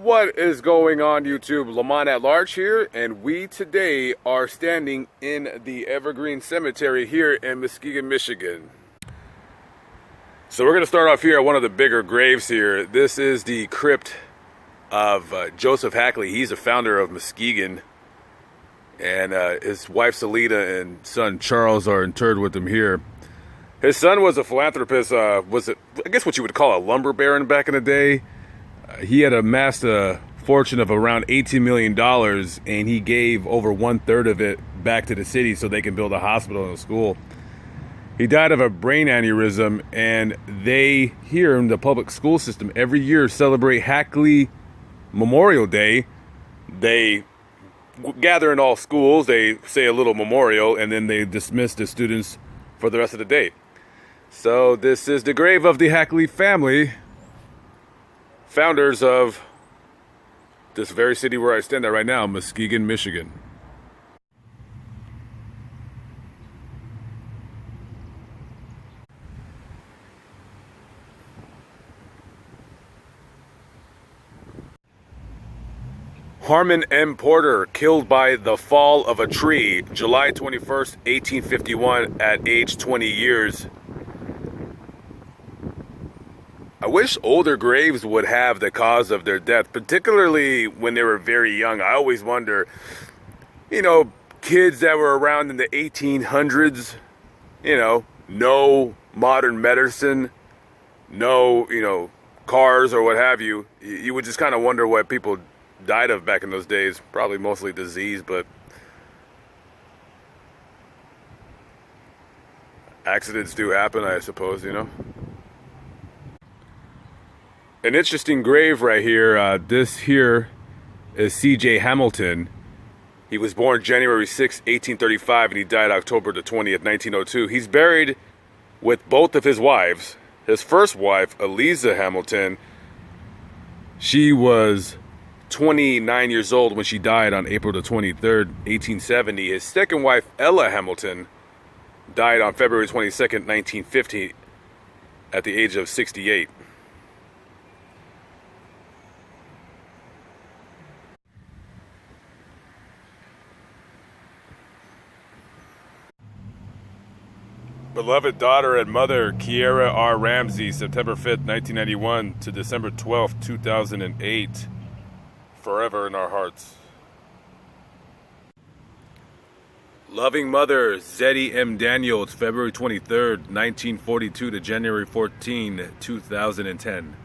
What is going on, YouTube? Lamont at Large here, and we today are standing in the Evergreen Cemetery here in Muskegon, Michigan. So we're going to start off here at one of the bigger graves here. This is the crypt of Joseph Hackley. He's a founder of Muskegon, and his wife Selena and son Charles are interred with him here. His son was a philanthropist, I guess what you would call a lumber baron back in the day. He had amassed a fortune of around $18 million, and he gave over 1/3 of it back to the city so they can build a hospital and a school. He died of a brain aneurysm, and they here in the public school system every year celebrate Hackley Memorial Day. They gather in all schools, they say a little memorial, and then they dismiss the students for the rest of the day. So this is the grave of the Hackley family, founders of this very city where I stand at right now, Muskegon, Michigan. Harmon M. Porter, killed by the fall of a tree, July 21st, 1851, at age 20 years. I wish older graves would have the cause of their death, particularly when they were very young. I always wonder, kids that were around in the 1800s, no modern medicine, no, cars or what have you. You would just kind of wonder what people died of back in those days. Probably mostly disease, but accidents do happen, I suppose, An interesting grave right here. This here is C.J. Hamilton. He was born January 6, 1835, and he died October the 20th, 1902. He's buried with both of his wives. His first wife, Eliza Hamilton, she was 29 years old when she died on April the 23rd, 1870. His second wife, Ella Hamilton, died on February 22nd, 1950, at the age of 68. Beloved daughter and mother, Kiera R. Ramsey, September 5th, 1991 to December 12th, 2008. Forever in our hearts. Loving mother, Zeddy M. Daniels, February 23rd, 1942 to January 14, 2010.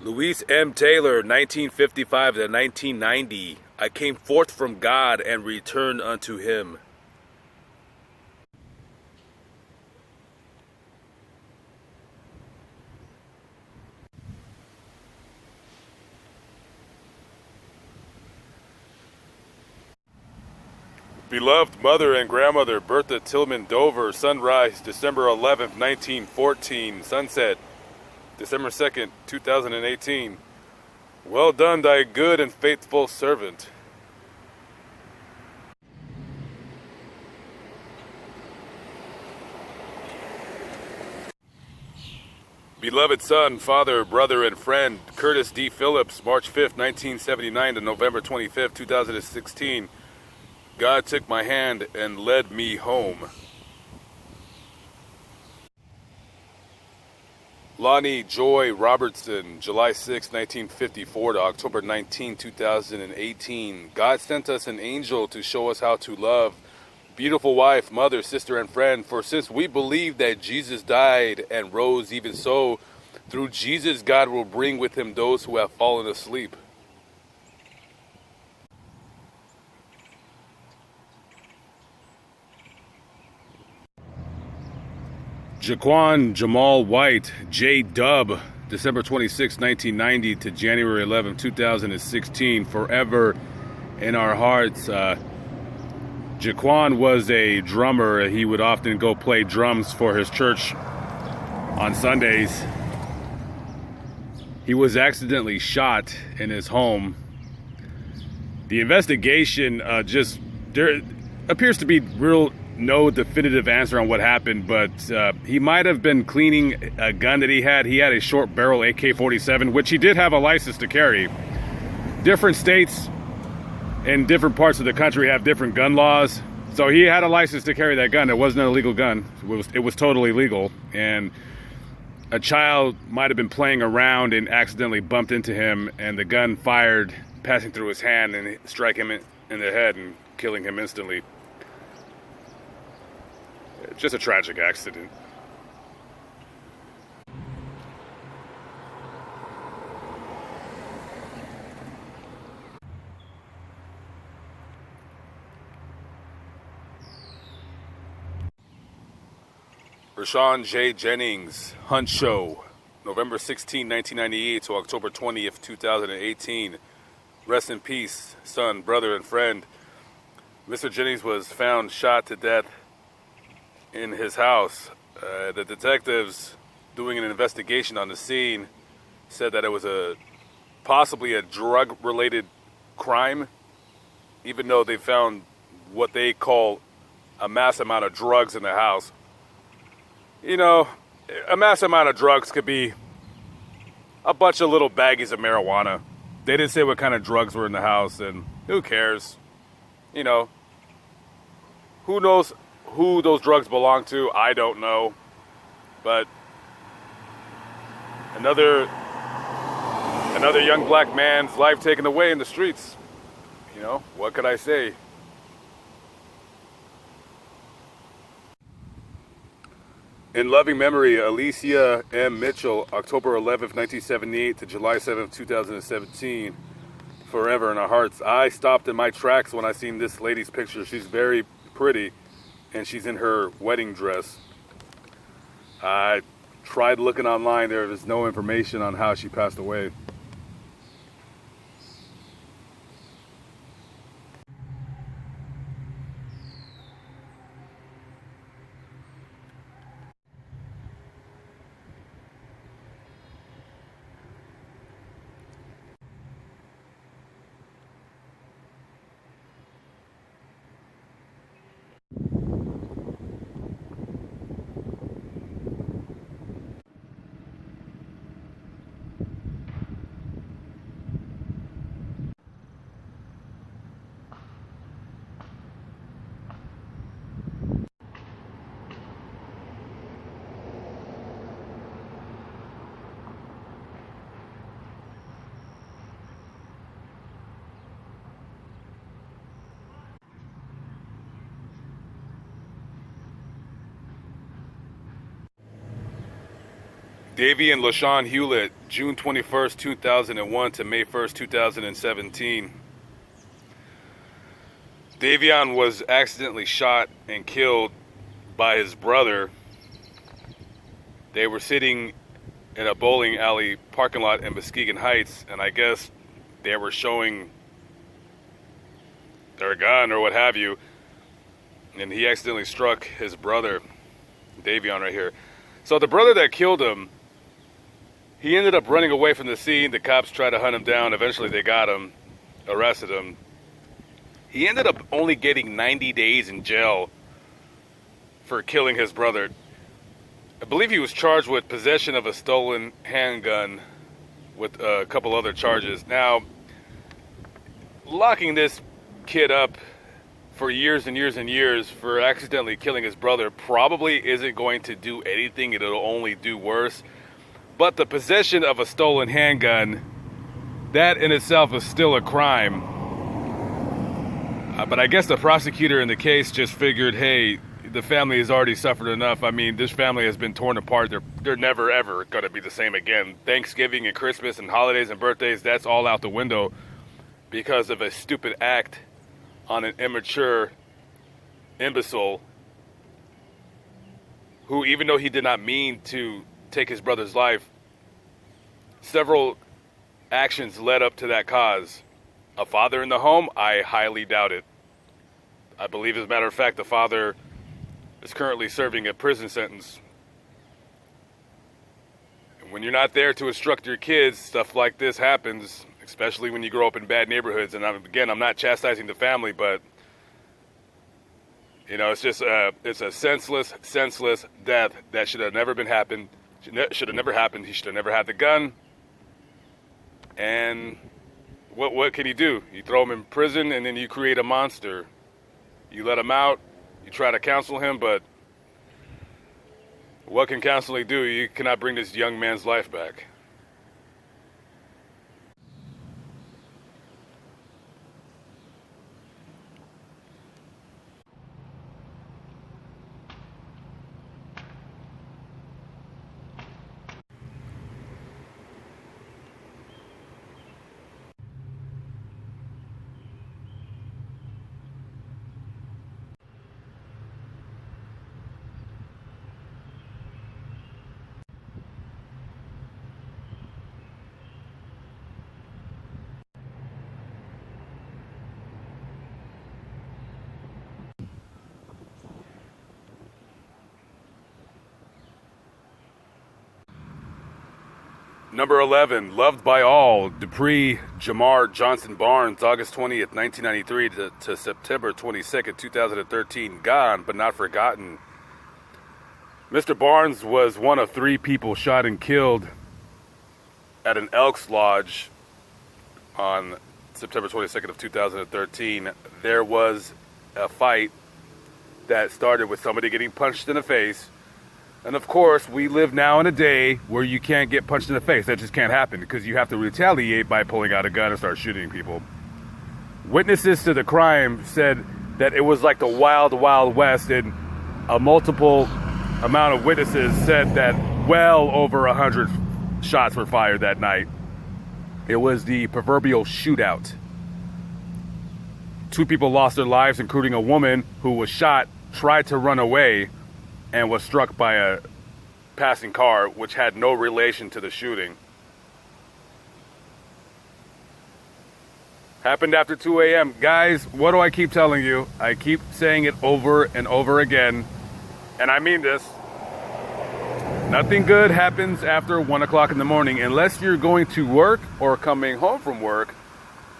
Louise M. Taylor, 1955 to 1990. I came forth from God and returned unto him. Beloved mother and grandmother, Bertha Tillman Dover, sunrise, December 11th, 1914, sunset, December 2nd, 2018. Well done, thy good and faithful servant. Beloved son, father, brother, and friend, Curtis D. Phillips, March 5th, 1979 to November 25th, 2016. God took my hand and led me home. Lonnie Joy Robertson, July 6, 1954 to October 19, 2018. God sent us an angel to show us how to love. Beautiful wife, mother, sister, and friend, for since we believe that Jesus died and rose, even so, through Jesus, God will bring with him those who have fallen asleep. Jaquan Jamal White, J. Dub, December 26, 1990 to January 11, 2016, forever in our hearts. Jaquan was a drummer. He would often go play drums for his church on Sundays. He was accidentally shot in his home. The investigation there appears to be real no definitive answer on what happened, but he might have been cleaning a gun that he had. He had a short barrel AK-47, which he did have a license to carry. Different states and different parts of the country have different gun laws. So he had a license to carry that gun. It wasn't an illegal gun. It was totally legal. And a child might have been playing around and accidentally bumped into him, and the gun fired, passing through his hand and strike him in the head and killing him instantly. Just a tragic accident. Lashawn J. Jennings, Hunt Show, November 16, 1998 to October 20th, 2018. Rest in peace, son, brother, and friend. Mr. Jennings was found shot to death in his house. The detectives doing an investigation on the scene said that it was possibly a drug-related crime, even though they found what they call a mass amount of drugs in the house. You know, a mass amount of drugs could be a bunch of little baggies of marijuana. They didn't say what kind of drugs were in the house, and who cares? You know, who knows who those drugs belong to? I don't know. But another young black man's life taken away in the streets. You know, what could I say? In loving memory, Alicia M. Mitchell, October 11th, 1978 to July 7th, 2017. Forever in our hearts. I stopped in my tracks when I seen this lady's picture. She's very pretty, and she's in her wedding dress. I tried looking online. There was no information on how she passed away. Devi and Lashawn Hewlett, June 21st, 2001 to May 1st, 2017. Davion was accidentally shot and killed by his brother. They were sitting in a bowling alley parking lot in Muskegon Heights, and I guess they were showing their gun or what have you, and he accidentally struck his brother, Davion right here. So the brother that killed him, he ended up running away from the scene. The cops tried to hunt him down. Eventually they got him, arrested him. He ended up only getting 90 days in jail for killing his brother. I believe he was charged with possession of a stolen handgun with a couple other charges. Now, locking this kid up for years and years and years for accidentally killing his brother probably isn't going to do anything. It'll only do worse. But the possession of a stolen handgun, that in itself is still a crime. But I guess the prosecutor in the case just figured, hey, the family has already suffered enough. I mean, this family has been torn apart. They're never, ever going to be the same again. Thanksgiving and Christmas and holidays and birthdays, that's all out the window because of a stupid act on an immature imbecile who, even though he did not mean to take his brother's life, several actions led up to that cause. A father in the home? I highly doubt it. I believe, as a matter of fact, the father is currently serving a prison sentence. And when you're not there to instruct your kids, stuff like this happens, especially when you grow up in bad neighborhoods. And I'm not chastising the family, but You know, it's just it's a senseless death that should have never been happened. Should have never happened. He should have never had the gun. And what can he do? You throw him in prison, and then you create a monster. You let him out. You try to counsel him, but what can counseling do? You cannot bring this young man's life back. Number 11, loved by all, Dupree Jamar Johnson Barnes, August 20th, 1993 to September 22nd, 2013, gone but not forgotten. Mr. Barnes was one of 3 people shot and killed at an Elks Lodge on September 22nd of 2013. There was a fight that started with somebody getting punched in the face. And of course, we live now in a day where you can't get punched in the face. That just can't happen because you have to retaliate by pulling out a gun and start shooting people. Witnesses to the crime said that it was like the wild, wild west, and a multiple amount of witnesses said that well over 100 shots were fired that night. It was the proverbial shootout. 2 people lost their lives, including a woman who was shot, tried to run away, and was struck by a passing car, which had no relation to the shooting. Happened after 2 a.m. Guys, what do I keep telling you? I keep saying it over and over again, and I mean this. Nothing good happens after 1 o'clock in the morning unless you're going to work or coming home from work.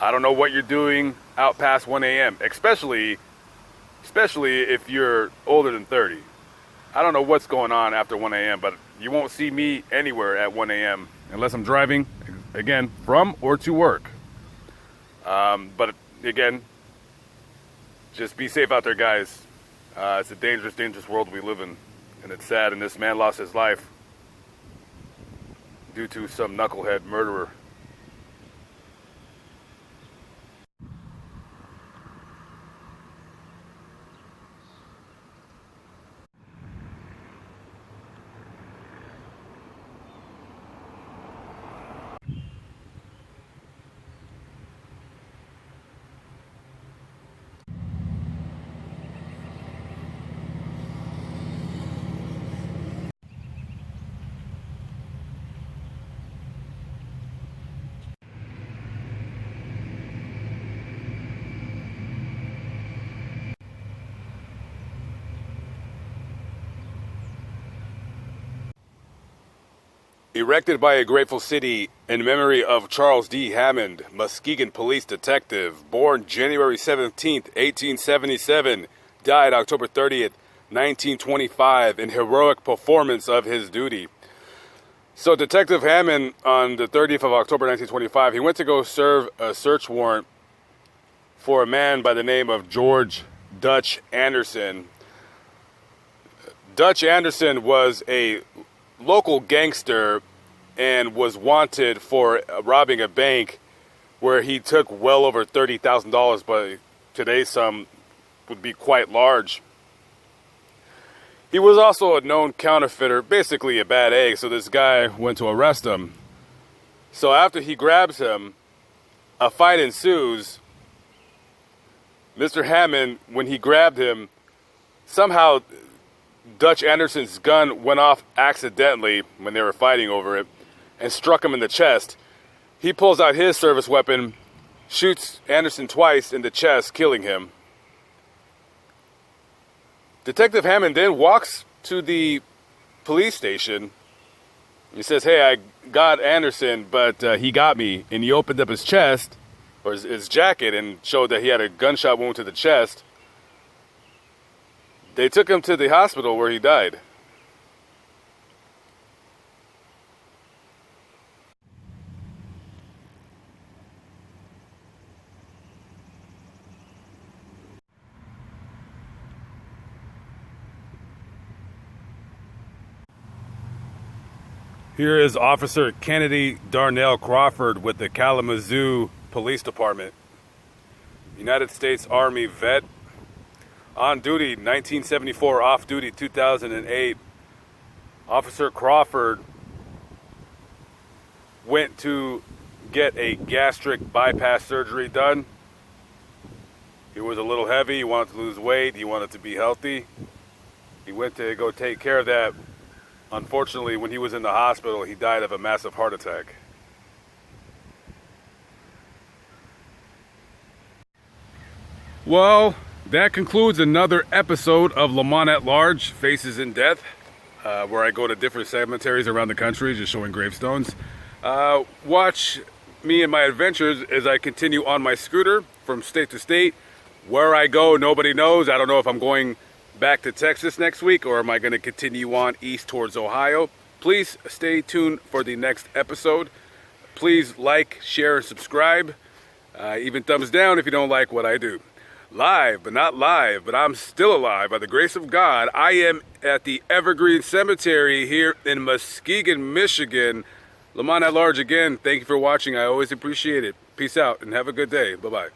I don't know what you're doing out past 1 a.m., especially if you're older than 30. I don't know what's going on after 1 a.m., but you won't see me anywhere at 1 a.m. unless I'm driving, again, from or to work. But again, just be safe out there, guys. It's a dangerous, dangerous world we live in, and it's sad, and this man lost his life due to some knucklehead murderer. Erected by a grateful city in memory of Charles D. Hammond, Muskegon police detective, born January 17th, 1877, died October 30th, 1925, in heroic performance of his duty. So Detective Hammond, on the 30th of October 1925, he went to go serve a search warrant for a man by the name of George Dutch Anderson. Dutch Anderson was a local gangster and was wanted for robbing a bank where he took well over $30,000, but today's sum would be quite large. He was also a known counterfeiter, basically a bad egg, so this guy went to arrest him. So after he grabs him, a fight ensues. Mr. Hammond, when he grabbed him, somehow Dutch Anderson's gun went off accidentally when they were fighting over it and struck him in the chest. He pulls out his service weapon, shoots Anderson twice in the chest, killing him. Detective Hammond then walks to the police station. He says, "Hey, I got Anderson, but he got me." And he opened up his chest, or his jacket, and showed that he had a gunshot wound to the chest. They took him to the hospital where he died. Here is Officer Kennedy Darnell Crawford with the Kalamazoo Police Department. United States Army vet. On duty 1974, off duty 2008. Officer Crawford went to get a gastric bypass surgery done. He was a little heavy, he wanted to lose weight, he wanted to be healthy. He went to go take care of that. Unfortunately, when he was in the hospital, he died of a massive heart attack. Well, that concludes another episode of Lamont at Large, Faces in Death, where I go to different cemeteries around the country just showing gravestones. Watch me and my adventures as I continue on my scooter from state to state. Where I go, nobody knows. I don't know if I'm going back to Texas next week or am I going to continue on east towards Ohio. Please stay tuned for the next episode. Please like, share, and subscribe. Even thumbs down if you don't like what I do. Live, but not live, but I'm still alive by the grace of God. I am at the Evergreen Cemetery here in Muskegon, Michigan. Lamont at Large again. Thank you for watching. I always appreciate it. Peace out and have a good day. Bye-bye.